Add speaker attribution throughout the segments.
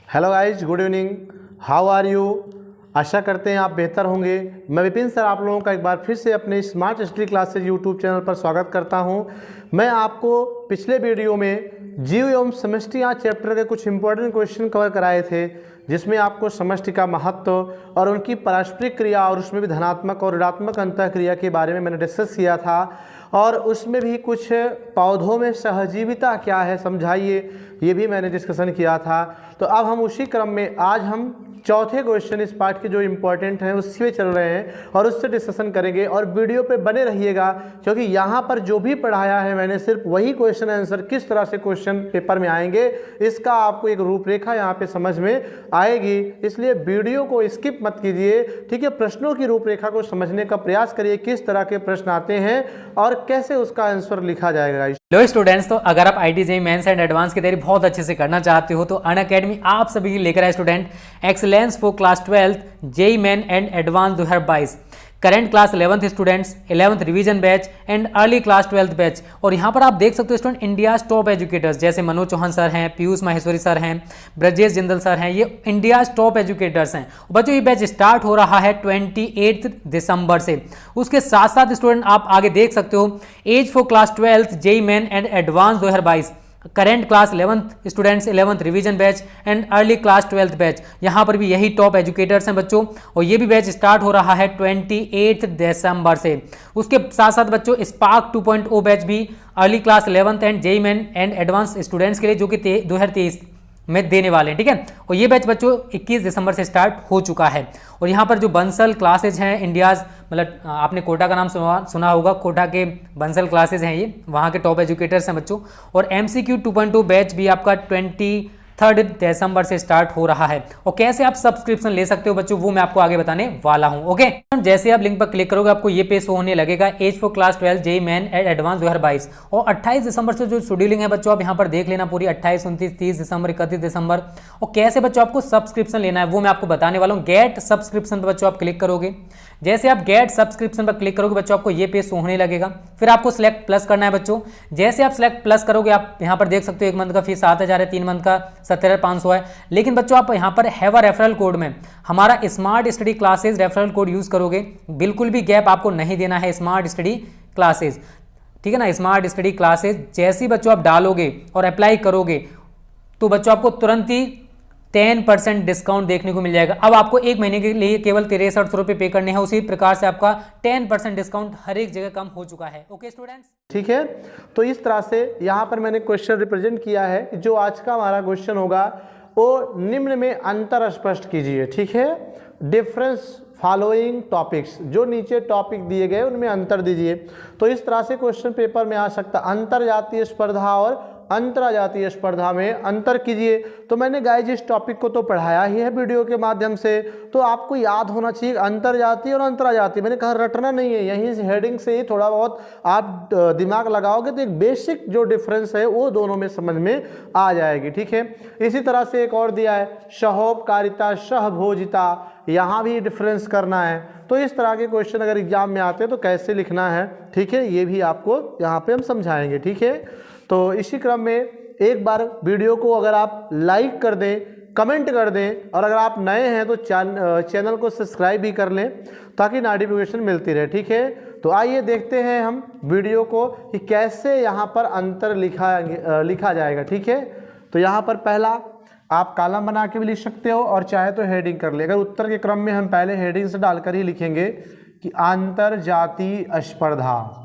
Speaker 1: Hello guys, good evening. How are you? आशा करते हैं आप बेहतर होंगे। मैं विपिन सर आप लोगों का एक बार फिर से अपने smart study classes YouTube channel पर स्वागत करता हूं। मैं आपको पिछले वीडियो में जीव एवं समष्टि चैप्टर के कुछ इंपॉर्टेंट क्वेश्चन कवर कराए थे, जिसमें आपको समष्टि का महत्व और उनकी पारस्परिक क्रिया और उसमें भी धनात्मक और ऋणात्मक अंतःक्रिया के बारे में मैंने डिस्कस किया था। और उसमें भी कुछ पौधों में सहजीविता क्या है समझाइए, ये भी मैंने डिस्कशन किया था। तो अब हम उसी क्रम में आज हम चौथे क्वेश्चन इस पार्ट के जो इम्पोर्टेंट हैं उसी पे चल रहे हैं और उससे डिस्कशन करेंगे। और वीडियो पे बने रहिएगा, क्योंकि यहाँ पर जो भी पढ़ाया है मैंने सिर्फ वही क्वेश्चन आंसर किस तरह से क्वेश्चन पेपर में आएंगे इसका आपको एक रूपरेखा यहाँ पे समझ में आएगी। इसलिए वीडियो को स्किप मत कीजिए, ठीक है। प्रश्नों की रूपरेखा को समझने का प्रयास करिए, किस तरह के प्रश्न आते हैं और कैसे उसका आंसर लिखा जाएगा।
Speaker 2: हेलो स्टूडेंट्स, तो अगर आप IIT JEE mains and advance की तैयारी बहुत अच्छे से करना चाहते हो तो अनअकैडमी आप सभी के लेकर आए student excellence for class 12 JEE main and advance 2022 current class 11th students 11th revision batch and early class 12th batch. और यहाँ पर आप देख सकते हो स्टूडेंट इंडिया टॉप एजुकेटर्स जैसे मनोज चौहान सर हैं, पीयूष माहेश्वरी सर हैं, ब्रजेश जिंदल सर हैं, ये इंडिया टॉप एजुकेटर्स हैं। बच्चों ये बैच स्टार्ट हो रहा है 28 दिसंबर से। उसके साथ साथ स्टूडेंट आप आगे देख सकते हो as for class 12 JEE main and advance 2022 current class 11th students 11th revision batch and early class 12th batch. यहाँ पर भी यही टॉप एजुकेटर्स हैं बच्चों, और ये भी बैच स्टार्ट हो रहा है 28 दिसंबर से। उसके साथ साथ बच्चों स्पार्क 2.0 बैच भी early class 11th and JEE main and advance students के लिए जो कि 2023 में देने वाले हैं, ठीक है। और ये बैच बच्चों 21 दिसंबर से स्टार्ट हो चुका है। और यहाँ पर जो बंसल क्लासेज हैं इंडियाज, मतलब आपने कोटा का नाम सुना होगा, कोटा के बंसल क्लासेज हैं ये, वहाँ के टॉप एजुकेटर्स हैं बच्चों। और MCQ 2.2 बैच भी आपका 23 दिसंबर से स्टार्ट हो रहा है। और कैसे आप सब्सक्रिप्शन ले सकते हो बच्चों वो मैं आपको आगे बताने वाला हूं, ओके। जैसे आप लिंक पर क्लिक करोगे आपको ये पेज होने लगेगा as for class 12 JEE main and advance 2022। और 28 दिसंबर से जो शेड्यूलिंग है बच्चों आप यहाँ पर देख लेना पूरी 28, 29, 30 दिसंबर, 31 दिसंबर। और कैसे बच्चों आपको सब्सक्रिप्शन लेना है वो मैं आपको बताने वाला हूँ। गेट सब्सक्रिप्शन पर बच्चों आप क्लिक करोगे, जैसे आप गेट सब्सक्रिप्शन पर क्लिक करोगे बच्चों आपको ये पेज होने लगेगा। फिर आपको सिलेक्ट प्लस करना है बच्चों। जैसे आप सिलेक्ट प्लस करोगे आप यहाँ पर देख सकते हो 1 मंथ का फीस 7,000 है, 3 मंथ का 17,500 है। लेकिन बच्चों आप यहाँ पर हैव अ रेफरल कोड में हमारा smart study classes referral code use करोगे, बिल्कुल भी गैप आपको नहीं देना है। स्मार्ट स्टडी क्लासेज, ठीक है ना, स्मार्ट स्टडी क्लासेज जैसे ही बच्चों आप डालोगे और अप्लाई करोगे तो बच्चों आपको तुरंत ही 10% डिस्काउंट देखने को मिल जाएगा। अब आपको 1 महीने के लिए केवल 6300 रुपये पे करने हैं। उसी प्रकार से आपका 10% डिस्काउंट हर एक जगह कम हो चुका है, ओके स्टूडेंट्स,
Speaker 1: ठीक है। तो इस तरह से यहाँ पर मैंने क्वेश्चन रिप्रेजेंट किया है कि जो आज का हमारा क्वेश्चन होगा वो निम्न में अंतर स्पष्ट कीजिए, ठीक है। डिफरेंस फॉलोइंग टॉपिक्स, जो नीचे टॉपिक दिए गए उनमें अंतर दीजिए। तो इस तरह से क्वेश्चन पेपर में आ सकता अंतरजातीय स्पर्धा और अंतरजातीय स्पर्धा में अंतर कीजिए। तो मैंने गाइज इस टॉपिक को तो पढ़ाया ही है वीडियो के माध्यम से, तो आपको याद होना चाहिए अंतरजातीय और अंतरजातीय। मैंने कहा रटना नहीं है, यहीं से हेडिंग से ही थोड़ा बहुत आप दिमाग लगाओगे तो एक बेसिक जो डिफरेंस है वो दोनों में समझ में आ जाएगी, ठीक है। इसी तरह से एक और दिया है सहोपकारिता सहभोजिता, यहाँ भी डिफरेंस करना है। तो इस तरह के क्वेश्चन अगर एग्जाम में आते हैं तो कैसे लिखना है, ठीक है, ये भी आपको यहाँ पे हम समझाएंगे, ठीक है। तो इसी क्रम में एक बार वीडियो को अगर आप लाइक कर दें, कमेंट कर दें, और अगर आप नए हैं तो चैनल को सब्सक्राइब भी कर लें ताकि नोटिफिकेशन मिलती रहे, ठीक है। तो आइए देखते हैं हम वीडियो को कि कैसे यहाँ पर अंतर लिखा जाएगा, ठीक है। तो यहाँ पर पहला आप कॉलम बना के भी लिख सकते हो और चाहे तो हेडिंग कर ले। अगर उत्तर के क्रम में हम पहले हेडिंग से डालकर ही लिखेंगे कि अंतरजातीय स्पर्धा,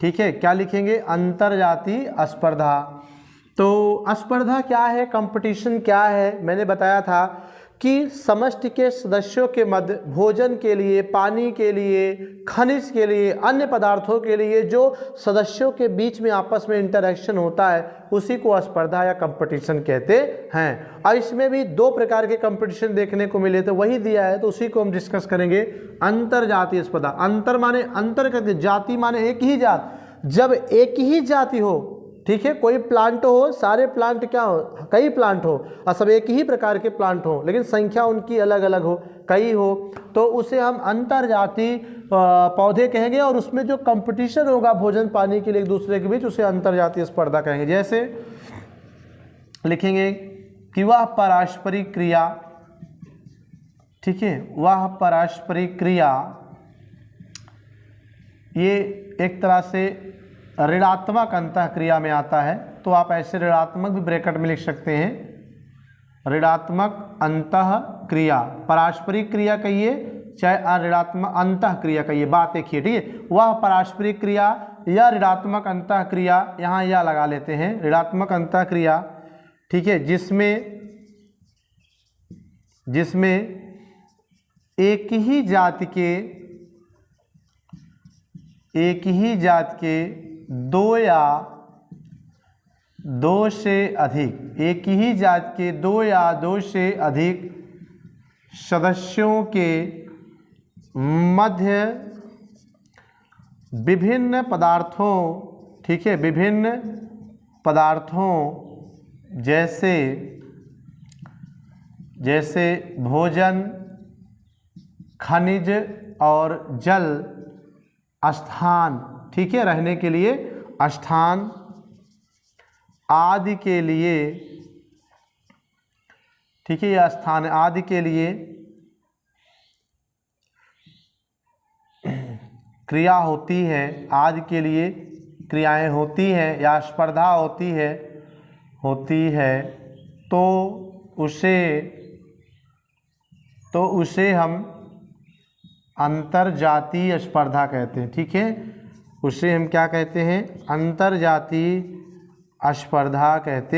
Speaker 1: ठीक है। क्या लिखेंगे? अंतरजातीय स्पर्धा। तो स्पर्धा क्या है, कंपटीशन क्या है, मैंने बताया था कि समष्टि के सदस्यों के मध्य भोजन के लिए, पानी के लिए, खनिज के लिए, अन्य पदार्थों के लिए जो सदस्यों के बीच में आपस में इंटरेक्शन होता है उसी को स्पर्धा या कंपटीशन कहते हैं। और इसमें भी 2 प्रकार के कंपटीशन देखने को मिले, तो वही दिया है तो उसी को हम डिस्कस करेंगे। अंतरजातीय स्पर्धा, अंतर माने अंतर करके, जाति माने एक ही जात। जब एक ही जाति हो, ठीक है, कोई प्लांट हो, सारे प्लांट क्या हो, कई प्लांट हो और सब एक ही प्रकार के प्लांट हो लेकिन संख्या उनकी अलग अलग हो, कई हो, तो उसे हम अंतरजातीय पौधे कहेंगे। और उसमें जो कंपटीशन होगा भोजन पानी के लिए एक दूसरे के बीच उसे अंतरजातीय स्पर्धा कहेंगे। जैसे लिखेंगे कि वह पारस्परिक क्रिया, ठीक है, वह पारस्परिक क्रिया ये एक तरह से ऋणात्मक अंतःक्रिया में आता है। तो आप ऐसे ऋणात्मक भी ब्रैकेट में लिख सकते हैं, ऋणात्मक अंतःक्रिया, पारस्परिक क्रिया कहिए चाहे ऋणात्मक अंतःक्रिया कहिए, बात एक ही है, ठीक है। वह पारस्परिक क्रिया या ऋणात्मक अंतःक्रिया, यहाँ या लगा लेते हैं, ऋणात्मक अंतःक्रिया, ठीक है, जिसमें एक ही जात के दो या दो से अधिक, एक ही जात के दो या दो से अधिक सदस्यों के मध्य विभिन्न पदार्थों, ठीक है, विभिन्न पदार्थों जैसे भोजन, खनिज और जल, स्थान, ठीक है, रहने के लिए स्थान आदि के लिए, ठीक है, यह स्थान आदि के लिए क्रिया होती है, आदि के लिए क्रियाएं होती हैं या स्पर्धा होती है तो उसे हम अंतरजातीय स्पर्धा कहते हैं, ठीक है, उसे हम क्या कहते हैं, अंतरजातीय स्पर्धा कहते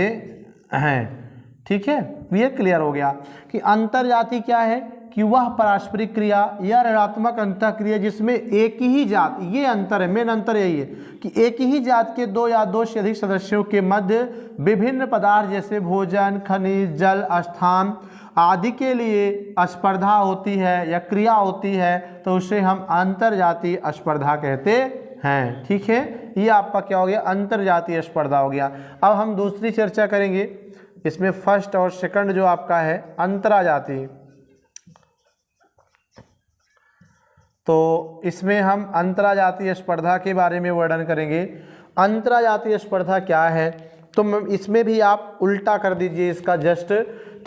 Speaker 1: हैं, ठीक है। ये क्लियर हो गया कि अंतरजातीय क्या है, कि वह पारस्परिक क्रिया या ऋणात्मक अंतःक्रिया जिसमें एक ही जात, ये अंतर है, मेन अंतर यही है कि एक ही जात के दो या दो से अधिक सदस्यों के मध्य विभिन्न पदार्थ जैसे भोजन, खनिज, जल, स्थान आदि के लिए स्पर्धा होती है या क्रिया होती है, तो उसे हम अंतरजातीय स्पर्धा कहते हैं, ठीक है। ये आपका क्या हो गया, अंतरजातीय स्पर्धा हो गया। अब हम दूसरी चर्चा करेंगे, इसमें फर्स्ट और सेकंड जो आपका है अंतरजातीय, तो इसमें हम अंतरजातीय स्पर्धा के बारे में वर्णन करेंगे। अंतरजातीय स्पर्धा क्या है, तो इसमें भी आप उल्टा कर दीजिए इसका जस्ट,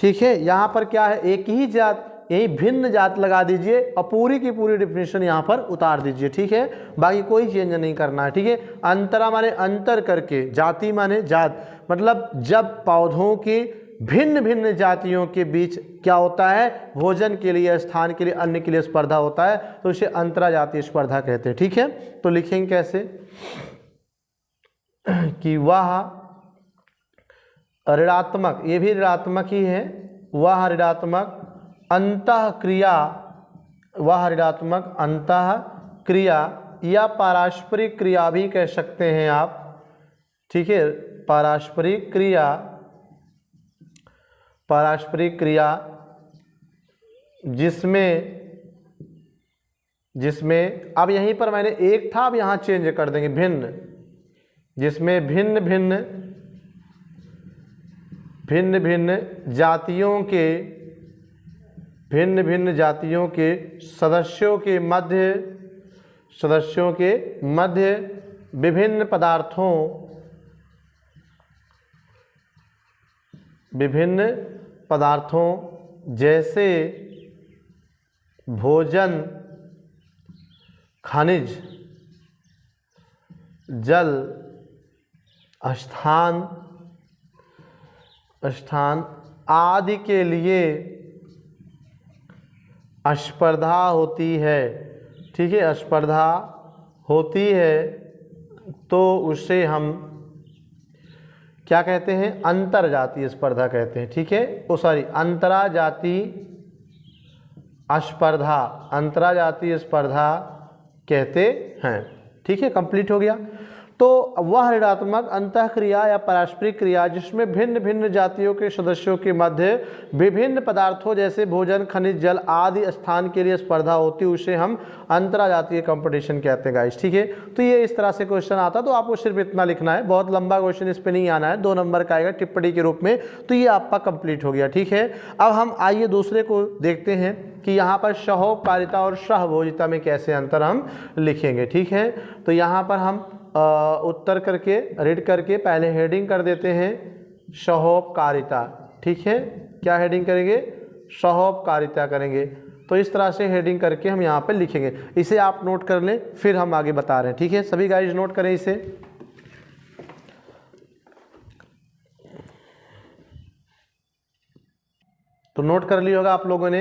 Speaker 1: ठीक है। यहाँ पर क्या है, एक ही जात, यही भिन्न जात लगा दीजिए और पूरी की पूरी डिफिनेशन यहाँ पर उतार दीजिए, ठीक है, बाकी कोई चेंज नहीं करना है, ठीक है। अंतरा माने अंतर करके, जाति माने जात, मतलब जब पौधों के भिन्न भिन्न जातियों के बीच क्या होता है, भोजन के लिए, स्थान के लिए, अन्न के लिए स्पर्धा होता है, तो इसे अंतरजातीय स्पर्धा कहते हैं, ठीक है। तो लिखेंगे कैसे कि वह ऋणात्मक, ये भी ऋणात्मक ही है, वह ऋणात्मक अंतःक्रिया, वह ऋणात्मक अंतःक्रिया या पारस्परिक क्रिया भी कह सकते हैं आप, ठीक है, पारस्परिक क्रिया जिसमें अब यहीं पर मैंने एक था, अब यहाँ चेंज कर देंगे भिन्न, जिसमें भिन्न भिन्न जातियों के सदस्यों के मध्य विभिन्न पदार्थों जैसे भोजन, खनिज, जल, स्थान आदि के लिए स्पर्धा होती है, ठीक है, स्पर्धा होती है, तो उसे हम क्या कहते हैं, अंतरजातीय स्पर्धा कहते हैं, ठीक है। अंतरजातीय स्पर्धा कहते हैं, ठीक है, कंप्लीट हो गया। तो वह ऋणात्मक अंतःक्रिया या पारस्परिक क्रिया जिसमें भिन्न भिन्न जातियों के सदस्यों के मध्य विभिन्न पदार्थों जैसे भोजन, खनिज, जल आदि स्थान के लिए स्पर्धा होती है, उसे हम अंतरजातीय कंपटीशन कहते हैं गाइस, ठीक है। तो ये इस तरह से क्वेश्चन आता, तो आपको सिर्फ इतना लिखना है, बहुत लंबा क्वेश्चन इस पर नहीं आना है, 2 नंबर का आएगा टिप्पणी के रूप में, तो ये आपका कंप्लीट हो गया, ठीक है। अब हम आइए दूसरे को देखते हैं कि यहाँ पर सहोपकारिता और सहभोजिता में कैसे अंतर हम लिखेंगे, ठीक है। तो यहाँ पर हम उत्तर करके रीड करके पहले हेडिंग कर देते हैं सहोपकारिता, ठीक है, क्या हेडिंग करेंगे, सहोपकारिता करेंगे। तो इस तरह से हेडिंग करके हम यहाँ पे लिखेंगे, इसे आप नोट कर लें, फिर हम आगे बता रहे हैं। ठीक है, सभी गाइस नोट करें इसे। तो नोट कर लिया होगा आप लोगों ने।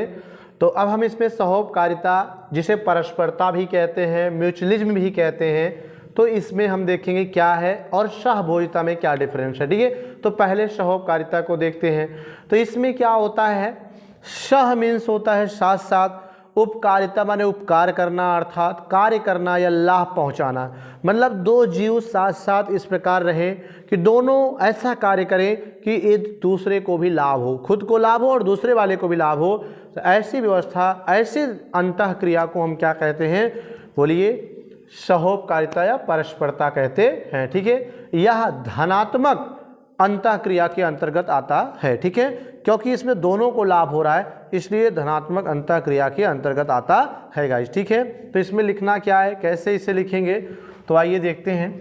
Speaker 1: तो अब हम इसमें सहोपकारिता, जिसे परस्परता भी कहते हैं, म्यूचुअलिज्म भी कहते हैं, तो इसमें हम देखेंगे क्या है और सहभोजिता में क्या डिफरेंस है। ठीक है, तो पहले सहोपकारिता को देखते हैं। तो इसमें क्या होता है, सह मीन्स होता है साथ साथ, उपकारिता माने उपकार करना अर्थात कार्य करना या लाभ पहुंचाना, मतलब दो जीव साथ साथ इस प्रकार रहें कि दोनों ऐसा कार्य करें कि एक दूसरे को भी लाभ हो, खुद को लाभ हो और दूसरे वाले को भी लाभ हो। तो ऐसी व्यवस्था, ऐसी अंतःक्रिया को हम क्या कहते हैं, बोलिए, सहोपकारिता या परस्परता कहते हैं। ठीक है, यह धनात्मक अंतःक्रिया के अंतर्गत आता है। ठीक है, क्योंकि इसमें दोनों को लाभ हो रहा है, इसलिए धनात्मक अंतःक्रिया के अंतर्गत आता है गाइस। ठीक है, तो इसमें लिखना क्या है, कैसे इसे लिखेंगे, तो आइए देखते हैं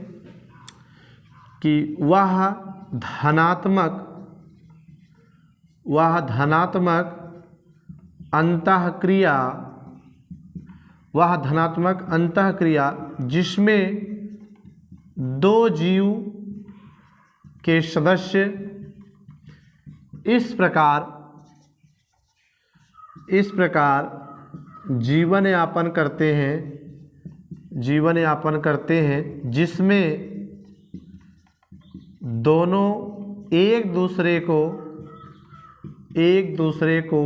Speaker 1: कि वह धनात्मक अंतःक्रिया जिसमें दो जीव के सदस्य इस प्रकार जीवन यापन करते हैं जिसमें दोनों एक दूसरे को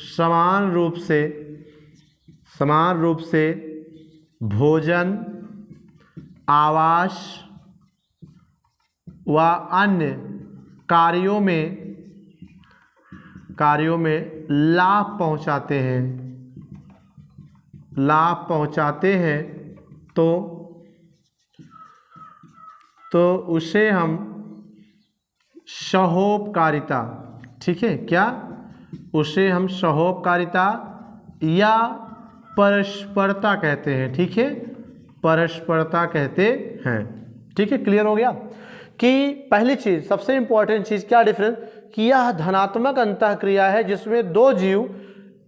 Speaker 1: समान रूप से भोजन, आवास व अन्य कार्यों में लाभ पहुंचाते हैं, तो उसे हम सहोपकारिता, ठीक है, क्या, उसे हम सहोपकारिता या परस्परता कहते हैं। ठीक है, परस्परता कहते हैं। ठीक है, क्लियर हो गया कि पहली चीज, सबसे इंपॉर्टेंट चीज क्या डिफरेंस, कि यह धनात्मक अंतःक्रिया है जिसमें दो जीव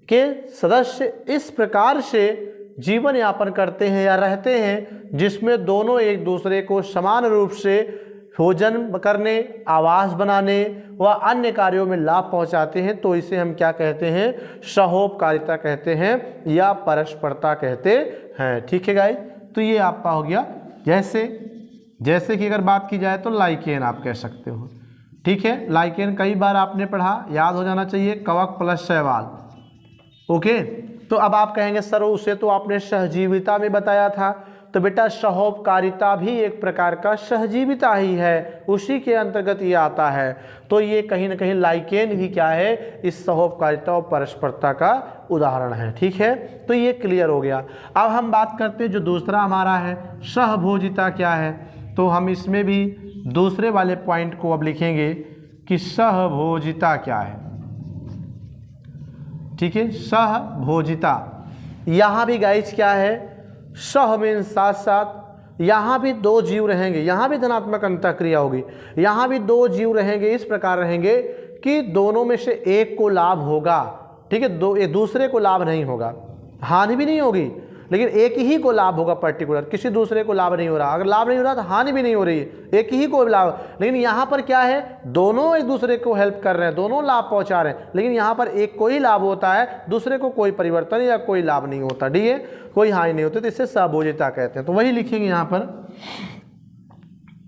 Speaker 1: के सदस्य इस प्रकार से जीवन यापन करते हैं या रहते हैं जिसमें दोनों एक दूसरे को समान रूप से भोजन करने, आवास बनाने व अन्य कार्यों में लाभ पहुंचाते हैं। तो इसे हम क्या कहते हैं, सहोपकारिता कहते हैं या परस्परता कहते हैं। ठीक है गाइस, तो ये आपका हो गया। जैसे कि अगर बात की जाए तो लाइकेन आप कह सकते हो। ठीक है, लाइकेन कई बार आपने पढ़ा, याद हो जाना चाहिए, कवक प्लस शैवाल। ओके, तो अब आप कहेंगे सर उसे तो आपने सहजीविता में बताया था, तो बेटा सहोपकारिता भी एक प्रकार का सहजीविता ही है, उसी के अंतर्गत ये आता है। तो ये कहीं ना कहीं लाइकेन भी क्या है, इस सहोपकारिता और परस्परता का उदाहरण है। ठीक है, तो ये क्लियर हो गया। अब हम बात करते हैं जो दूसरा हमारा है, सहभोजिता क्या है। तो हम इसमें भी दूसरे वाले पॉइंट को अब लिखेंगे कि सहभोजिता क्या है। ठीक है, सहभोजिता, यहाँ भी गाइस क्या है, सह में साथ साथ, यहाँ भी दो जीव रहेंगे, यहाँ भी धनात्मक अंतःक्रिया होगी, यहाँ भी दो जीव रहेंगे, इस प्रकार रहेंगे कि दोनों में से एक को लाभ होगा। ठीक है, एक दूसरे को लाभ नहीं होगा, हानि भी नहीं होगी, लेकिन एक ही को लाभ होगा पर्टिकुलर, किसी दूसरे को लाभ नहीं हो रहा। अगर लाभ नहीं हो रहा तो हानि भी नहीं हो रही है, एक ही को लाभ। लेकिन यहाँ पर क्या है, दोनों एक दूसरे को हेल्प कर रहे हैं, दोनों लाभ पहुँचा रहे हैं, लेकिन यहाँ पर एक को ही लाभ होता है, दूसरे को कोई परिवर्तन या कोई लाभ नहीं होता। ठीक है, कोई हानि नहीं होती, तो इससे सहभोजिता कहते हैं। तो वही लिखेंगे यहाँ पर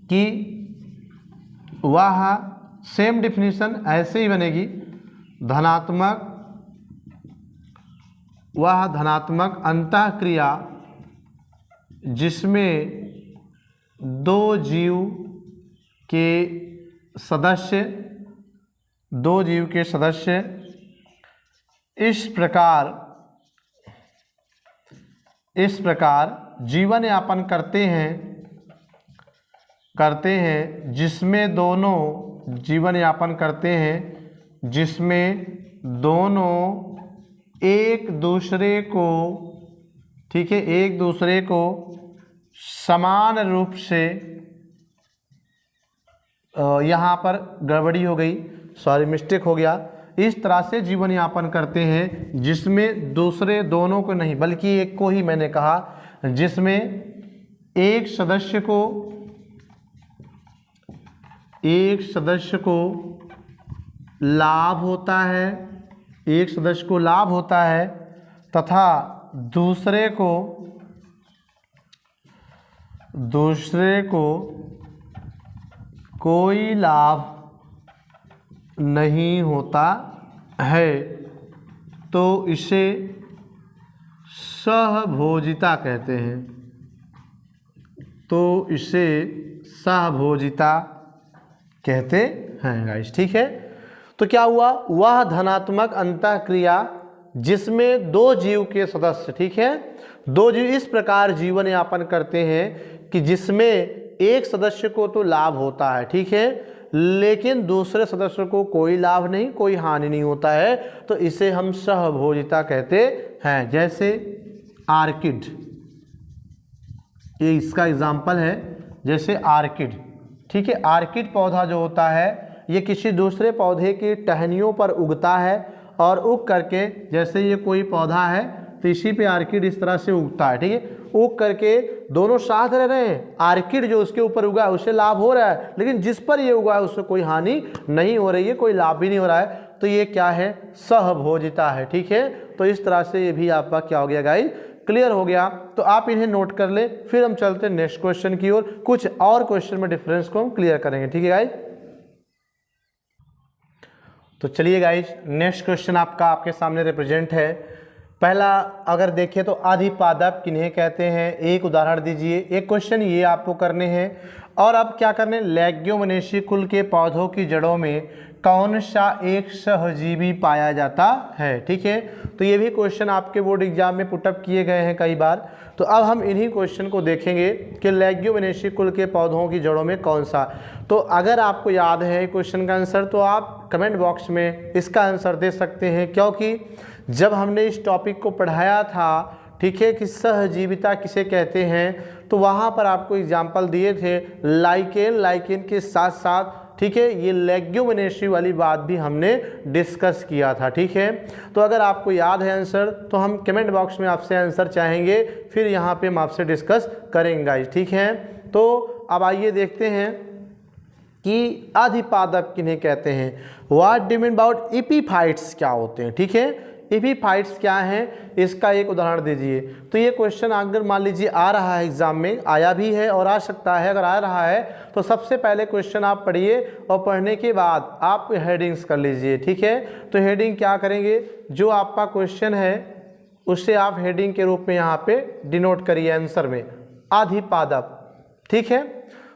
Speaker 1: कि वह, सेम डिफिनीशन ऐसे ही बनेगी, वह धनात्मक अंतःक्रिया जिसमें दो जीव के सदस्य इस प्रकार जीवन यापन करते हैं जिसमें दोनों एक दूसरे को समान रूप से, यहाँ पर गड़बड़ी हो गई, सॉरी मिस्टेक हो गया, इस तरह से जीवन यापन करते हैं जिसमें दूसरे दोनों को नहीं बल्कि एक को ही मैंने कहा, जिसमें एक सदस्य को लाभ होता है, एक सदस्य को लाभ होता है तथा दूसरे को कोई लाभ नहीं होता है, तो इसे सहभोजिता कहते हैं। तो इसे सहभोजिता कहते हैं गाइस, ठीक है। तो क्या हुआ, वह धनात्मक अंतःक्रिया जिसमें दो जीव के सदस्य, ठीक है, दो जीव इस प्रकार जीवन यापन करते हैं कि जिसमें एक सदस्य को तो लाभ होता है, ठीक है, लेकिन दूसरे सदस्य को कोई लाभ नहीं, कोई हानि नहीं होता है, तो इसे हम सहभोजिता कहते हैं। जैसे आर्किड, ये इसका एग्जाम्पल है, जैसे आर्किड, ठीक है। आर्किड पौधा जो होता है ये किसी दूसरे पौधे की टहनियों पर उगता है और उग करके, जैसे ये कोई पौधा है तो इसी पे आर्किड इस तरह से उगता है, ठीक है, उग करके दोनों साथ रह रहे हैं। आर्किड जो उसके ऊपर उगा है उससे लाभ हो रहा है, लेकिन जिस पर ये उगा है उससे कोई हानि नहीं हो रही है, कोई लाभ भी नहीं हो रहा है, तो ये क्या है, सहभोजिता है, ठीक है। तो इस तरह से ये भी आपका क्या हो गया गाइस, क्लियर हो गया। तो आप इन्हें नोट कर ले, फिर हम चलते हैं नेक्स्ट क्वेश्चन की ओर, कुछ और क्वेश्चन में डिफरेंस को हम क्लियर करेंगे, ठीक है गाइस। तो चलिए गाइस, नेक्स्ट क्वेश्चन आपके सामने रिप्रेजेंट है। पहला अगर देखें तो अधिपादप किन्हें कहते हैं, एक उदाहरण दीजिए। एक क्वेश्चन ये आपको करने हैं, और अब क्या करने, लेग्यूमिनेसी कुल के पौधों की जड़ों में कौन सा एक सहजीवी पाया जाता है, ठीक है। तो ये भी क्वेश्चन आपके बोर्ड एग्जाम में पुटअप किए गए हैं कई बार। तो अब हम इन्हीं क्वेश्चन को देखेंगे कि लेग्यूमिनेसी कुल के पौधों की जड़ों में कौन सा। तो अगर आपको याद है क्वेश्चन का आंसर तो आप कमेंट बॉक्स में इसका आंसर दे सकते हैं, क्योंकि जब हमने इस टॉपिक को पढ़ाया था, ठीक है, कि सहजीविता किसे कहते हैं, तो वहाँ पर आपको एग्जाम्पल दिए थे लाइकेन के साथ साथ, ठीक है, ये लेग्यूमिनेसी वाली बात भी हमने डिस्कस किया था, ठीक है। तो अगर आपको याद है आंसर तो हम कमेंट बॉक्स में आपसे आंसर चाहेंगे, फिर यहाँ पे हम आपसे डिस्कस करेंगे गाइस, ठीक है। तो अब आइए देखते हैं कि अधिपादप किन्हें कहते हैं। What do mean about epiphytes क्या होते हैं, ठीक है, एपीफाइट्स क्या हैं, इसका एक उदाहरण दीजिए। तो ये क्वेश्चन अगर मान लीजिए आ रहा है एग्जाम में, आया भी है और आ सकता है, अगर आ रहा है तो सबसे पहले क्वेश्चन आप पढ़िए और पढ़ने के बाद आप हेडिंग्स कर लीजिए, ठीक है। तो हेडिंग क्या करेंगे, जो आपका क्वेश्चन है उससे आप हेडिंग के रूप में यहाँ पे डिनोट करिए आंसर में अधिपादप, ठीक है।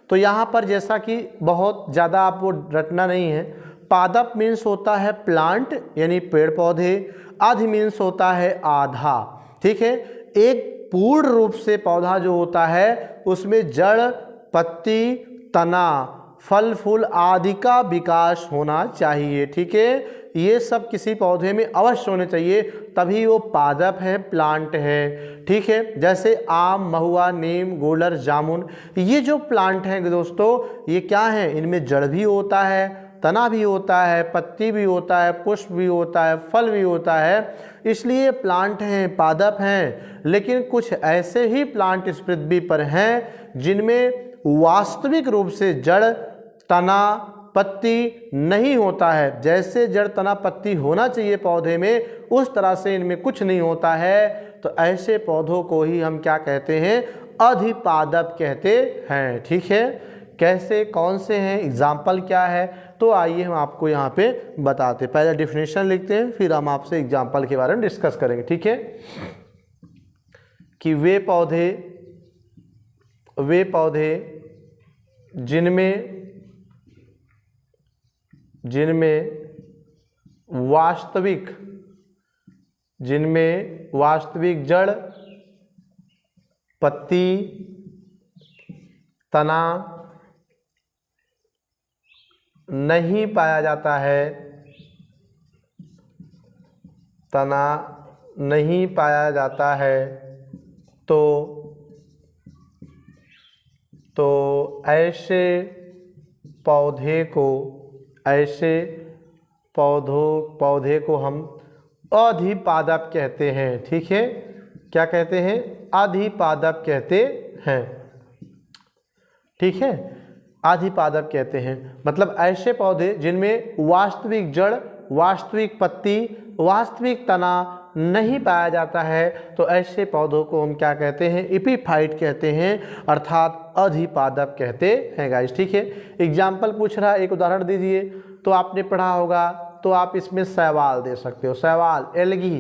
Speaker 1: तो यहाँ पर जैसा कि बहुत ज़्यादा आपको रटना नहीं है, पादप मीन्स होता है प्लांट यानी पेड़ पौधे, अधि मीन्स होता है आधा, ठीक है। एक पूर्ण रूप से पौधा जो होता है उसमें जड़, पत्ती, तना, फल फूल आदि का विकास होना चाहिए, ठीक है। ये सब किसी पौधे में अवश्य होने चाहिए, तभी वो पादप है, प्लांट है, ठीक है। जैसे आम, महुआ, नीम, गूलर, जामुन, ये जो प्लांट हैं दोस्तों, ये क्या है, इनमें जड़ भी होता है, तना भी होता है, पत्ती भी होता है, पुष्प भी होता है, फल भी होता है, इसलिए प्लांट हैं, पादप हैं। लेकिन कुछ ऐसे ही प्लांट इस पृथ्वी पर हैं जिनमें वास्तविक रूप से जड़, तना, पत्ती नहीं होता है। जैसे जड़, तना, पत्ती होना चाहिए पौधे में, उस तरह से इनमें कुछ नहीं होता है। तो ऐसे पौधों को ही हम क्या कहते हैं, अधिपादप कहते हैं, ठीक है। कैसे, कौन से हैं, एग्जाम्पल क्या है, तो आइए हम आपको यहाँ पे बताते हैं। पहले डिफिनेशन लिखते हैं, फिर हम आपसे एग्जाम्पल के बारे में डिस्कस करेंगे, ठीक है। कि वे पौधे जिनमें वास्तविक जड़, पत्ती, तना नहीं पाया जाता है, तना नहीं पाया जाता है, तो ऐसे पौधे को हम अधिपादप कहते हैं। ठीक है, क्या कहते हैं? अधिपादप कहते हैं। ठीक है, अधिपादप कहते हैं, मतलब ऐसे पौधे जिनमें वास्तविक जड़, वास्तविक पत्ती, वास्तविक तना नहीं पाया जाता है, तो ऐसे पौधों को हम क्या कहते हैं? एपीफाइट कहते हैं, अर्थात अधिपादप कहते हैं गाइस। ठीक है, एग्जाम्पल पूछ रहा है, एक उदाहरण दीजिए। तो आपने पढ़ा होगा, तो आप इसमें शैवाल दे सकते हो, शैवाल, एल्गी।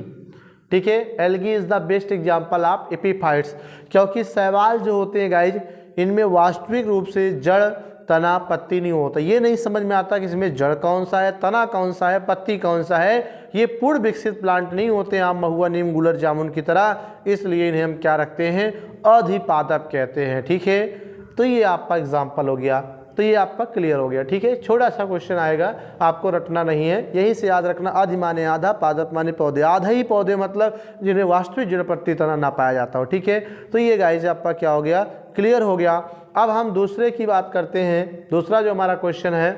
Speaker 1: ठीक है, algae is the best example of epiphytes, क्योंकि शैवाल जो होते हैं गाइज, इनमें वास्तविक रूप से जड़, तना, पत्ती नहीं होता। ये नहीं समझ में आता कि इसमें जड़ कौन सा है, तना कौन सा है, पत्ती कौन सा है। ये पूर्ण विकसित प्लांट नहीं होते आम, महुआ, नीम, गुलर, जामुन की तरह, इसलिए इन्हें हम क्या रखते हैं? अधिपादप कहते हैं। ठीक है, तो ये आपका एग्जाम्पल हो गया, तो ये आपका क्लियर हो गया। ठीक है, छोटा सा क्वेश्चन आएगा, आपको रटना नहीं है, यही से याद रखना। आधि माने आधा, पादप माने पौधे, आधा ही पौधे मतलब जिन्हें वास्तविक जड़, पत्ती, तना ना पाया जाता हो। ठीक है, तो ये गाइस आपका क्या हो गया? क्लियर हो गया। अब हम दूसरे की बात करते हैं। दूसरा जो हमारा क्वेश्चन है,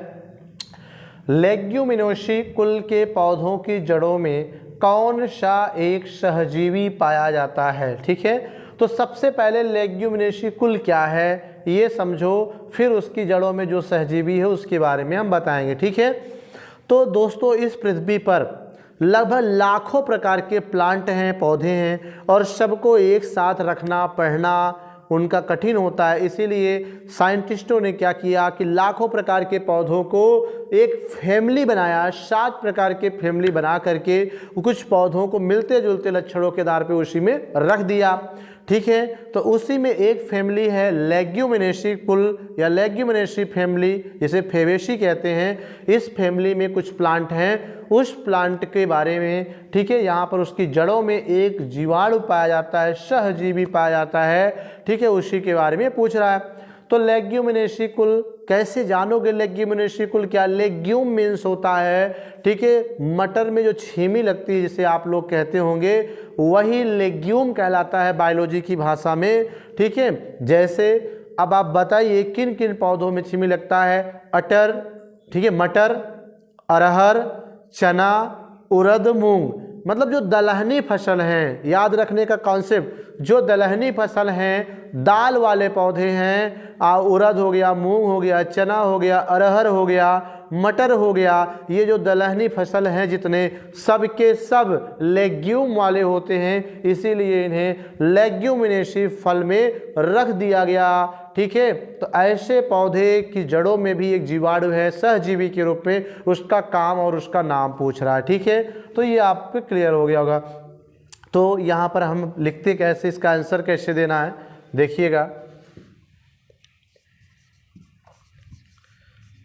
Speaker 1: लेग्यूमिनोसी कुल के पौधों की जड़ों में कौन सा एक सहजीवी पाया जाता है? ठीक है, तो सबसे पहले लेग्यूमिनेसी कुल क्या है ये समझो, फिर उसकी जड़ों में जो सहजीवी है उसके बारे में हम बताएंगे। ठीक है, तो दोस्तों इस पृथ्वी पर लगभग लाखों प्रकार के प्लांट हैं, पौधे हैं, और सबको एक साथ रखना, पढ़ना उनका कठिन होता है। इसीलिए साइंटिस्टों ने क्या किया कि लाखों प्रकार के पौधों को एक फैमिली बनाया, 7 प्रकार के फैमिली बना करके कुछ पौधों को मिलते जुलते लक्षणों के आधार पर उसी में रख दिया। ठीक है, तो उसी में एक फैमिली है लेग्यूमिनेसी कुल या लेग्यूमिनेसी फैमिली, जिसे फेबेसी कहते हैं। इस फैमिली में कुछ प्लांट हैं, उस प्लांट के बारे में, ठीक है, यहाँ पर उसकी जड़ों में एक जीवाणु पाया जाता है, सहजीवी पाया जाता है। ठीक है, उसी के बारे में पूछ रहा है। तो लेग्यूमिनेसी कुल कैसे जानोगे? लेग्यूमिनेसी कुल क्या? लेग्यूम मीन्स होता है, ठीक है, मटर में जो छीमी लगती है जिसे आप लोग कहते होंगे, वही लेग्यूम कहलाता है बायोलॉजी की भाषा में। ठीक है, जैसे अब आप बताइए किन किन पौधों में छीमी लगता है? अटर, ठीक है, मटर, अरहर, चना, उड़द, मूंग, मतलब जो दलहनी फसल हैं, याद रखने का कॉन्सेप्ट, जो दलहनी फसल हैं, दाल वाले पौधे हैं, उड़द हो गया, मूंग हो गया, चना हो गया, अरहर हो गया, मटर हो गया, ये जो दलहनी फसल हैं जितने, सब के सब लेग्यूम वाले होते हैं, इसीलिए इन्हें लेग्यूमिनेसी फल में रख दिया गया। ठीक है, तो ऐसे पौधे की जड़ों में भी एक जीवाणु है सहजीवी के रूप में, उसका काम और उसका नाम पूछ रहा है। ठीक है, तो ये आपको क्लियर हो गया होगा। तो यहाँ पर हम लिखते कैसे, इसका आंसर कैसे देना है देखिएगा।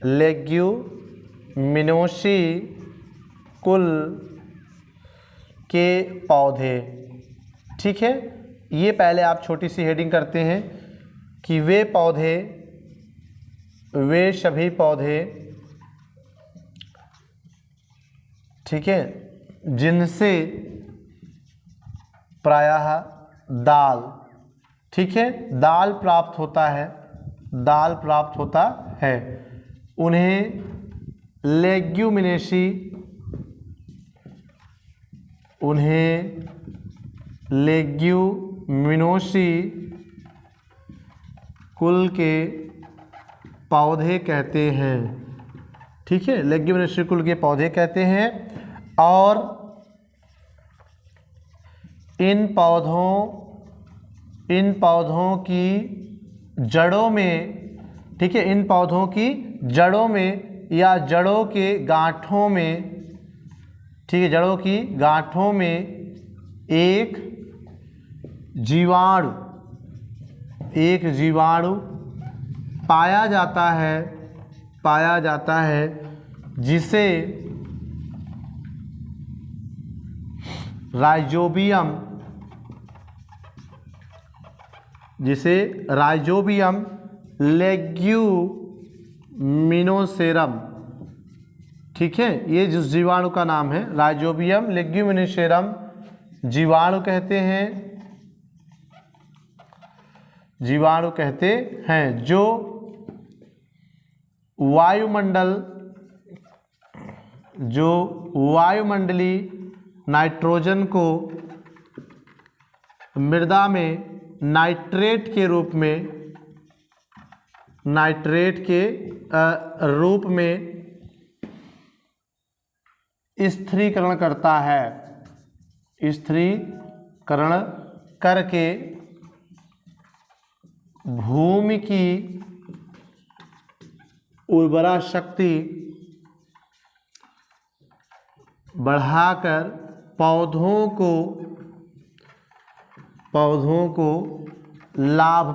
Speaker 1: लेग्यूमिनोसी कुल के पौधे, ठीक है, ये पहले आप छोटी सी हेडिंग करते हैं कि वे पौधे, वे सभी पौधे, ठीक है, जिनसे प्रायः दाल, ठीक है, दाल प्राप्त होता है, दाल प्राप्त होता है, उन्हें लेग्यूमिनेसी, उन्हें लेग्यूमिनोसी कुल के पौधे कहते हैं। ठीक है, लेग्यूमिनेसी कुल के पौधे कहते हैं। और इन पौधों की जड़ों में, ठीक है, इन पौधों की जड़ों में या जड़ों के गांठों में, ठीक है, जड़ों की गांठों में एक जीवाणु पाया जाता है जिसे राइजोबियम लेग्यूमिनोसेरम, ठीक है, ये जिस जीवाणु का नाम है राइजोबियम लेग्यूमिनोसेरम जीवाणु कहते हैं, जो जो वायुमंडलीय नाइट्रोजन को मृदा में नाइट्रेट के रूप में स्थिरीकरण करता है, स्थिरीकरण करके भूमि की उर्वरा शक्ति बढ़ाकर पौधों को लाभ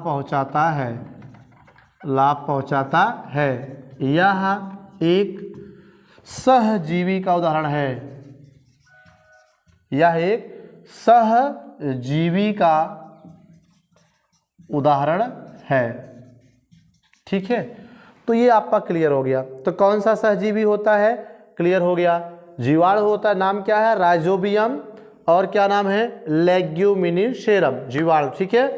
Speaker 1: पहुंचाता है। यह एक सहजीवी का उदाहरण है। यह एक सहजीवी का उदाहरण है। ठीक है, तो ये आपका क्लियर हो गया। तो कौन सा सहजीवी होता है, क्लियर हो गया। जीवाणु होता है, नाम क्या है, राइजोबियम, और क्या नाम है, लेग्यूमिनिसेरम, जीवाणु। ठीक है,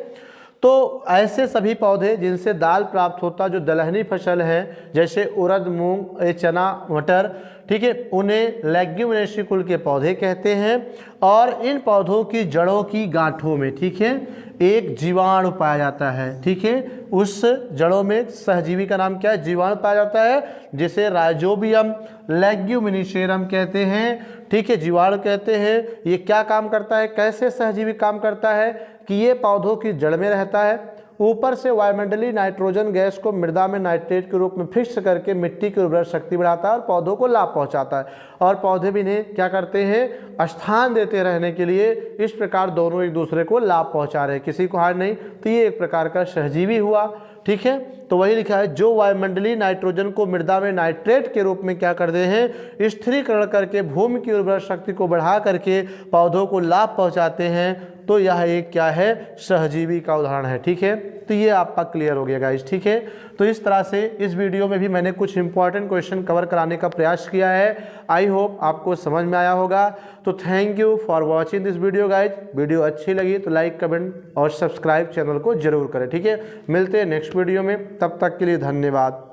Speaker 1: तो ऐसे सभी पौधे जिनसे दाल प्राप्त होता, जो दलहनी फसल है, जैसे उड़द, मूंग, चना, मटर, ठीक है, उन्हें लेग्यूमिनेसी कुल के पौधे कहते हैं। और इन पौधों की जड़ों की गांठों में, ठीक है, एक जीवाणु पाया जाता है। ठीक है, उस जड़ों में सहजीवी का नाम क्या है, जीवाणु पाया जाता है, जिसे राइजोबियम लेग्यूमिनिसेरम कहते हैं। ठीक है, जीवाणु कहते हैं। ये क्या काम करता है, कैसे सहजीवी काम करता है कि ये पौधों की जड़ में रहता है, ऊपर से वायुमंडलीय नाइट्रोजन गैस को मृदा में नाइट्रेट के रूप में फिक्स करके मिट्टी की उर्वरक शक्ति बढ़ाता है और पौधों को लाभ पहुंचाता है। और पौधे भी इन्हें क्या करते हैं, स्थान देते रहने के लिए। इस प्रकार दोनों एक दूसरे को लाभ पहुंचा रहे हैं, किसी को हानि नहीं। तो ये एक प्रकार का सहजीवी हुआ। ठीक है, तो वही लिखा है, जो वायुमंडलीय नाइट्रोजन को मृदा में नाइट्रेट के रूप में क्या करते हैं, स्थिरीकरण करके भूमि की उर्वरक शक्ति को बढ़ा करके पौधों को लाभ पहुंचाते हैं। तो यह एक क्या है, सहजीवी का उदाहरण है। ठीक है, तो ये आपका क्लियर हो गया गाइस। ठीक है, तो इस तरह से इस वीडियो में भी मैंने कुछ इंपॉर्टेंट क्वेश्चन कवर कराने का प्रयास किया है। आई होप आपको समझ में आया होगा। तो thank you for watching this video guys. Video अच्छी लगी तो लाइक, कमेंट और सब्सक्राइब चैनल को जरूर करें। ठीक है, मिलते हैं नेक्स्ट वीडियो में, तब तक के लिए धन्यवाद।